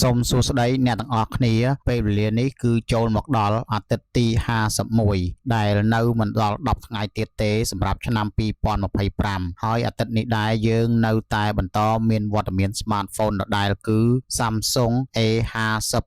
សូមសួស្តីអ្នកទាំងអស់គ្នាពេលវេលានេះគឺចូលមកដល់អាទិត្យទី51ដែលនៅមិនដល់10ថ្ងៃទៀតទេសម្រាប់ឆ្នាំ2025ហើយអាទិត្យនេះដែរយើងនៅតែបន្តមានវត្តមាន smartphone ដដែលគឺ Samsung A50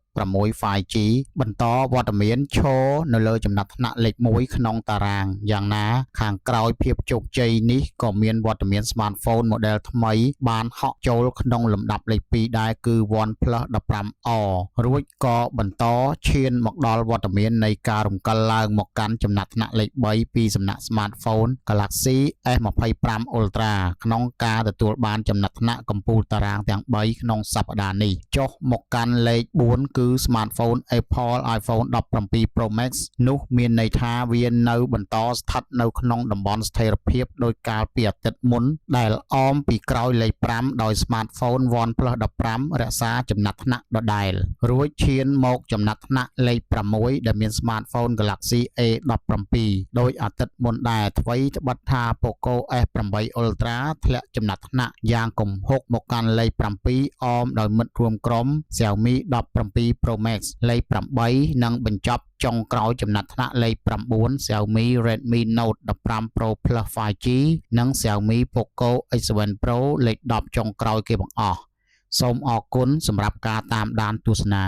5G បន្តវត្តមានឈរនៅលើចំណាត់ថ្នាក់លេខ1ក្នុងតារាងយ៉ាងណាខាងក្រោយភាពជោគជ័យនេះក៏មានវត្តមាន smartphone model ថ្មីបានហក់ចូលក្នុងលំដាប់លេខ2ដែរគឺ OnePlus 15R រួចក៏បន្តឈានមកដល់វត្តមាននៃការរំកិលឡើងមកកាន់ចំណាត់ថ្នាក់លេខ3ពីសំណាក់ smartphone Galaxy S25 Ultra ក្នុងការទទួលបានចំណាត់ថ្នាក់កំពូលតារាងទាំង3ក្នុងសប្តាហ៍នេះចុះមកកាន់លេខ4គឺ smartphone Apple iPhone 17 Pro Max នោះមានន័យថាវានៅបន្តស្ថិតនៅក្នុងតំបន់ស្ថិរភាពដោយកាលពីអាទិត្យមុនដែលអមពីក្រោយលេខ5ដោយ smartphone OnePlus 15រក្សាចំណាត់ថ្នាក់ដដែលរួចឈានមកចំណាត់ថ្នាក់លេខ6ដែលមាន smartphone Galaxy A17 ដោយអាទិត្យមុនដែរថ្វីត្បិតថា Poco S8 Ultra ធ្លាក់ចំណាត់ថ្នាក់យ៉ាងគំហុកមកកាន់លេខ7អមដោយមិត្តរួមក្រុម Xiaomi 17 Pro Max លេខ8និងបញ្ចប់ចុងក្រោយចំណាត់ថ្នាក់លេខ9 Xiaomi Redmi Note 15 Pro Plus 5G និង Xiaomi Poco X7 Pro លេខ10ចុងក្រោយគេបង្អស់សូមអរគុណសម្រាប់ការតាមដានទស្សនា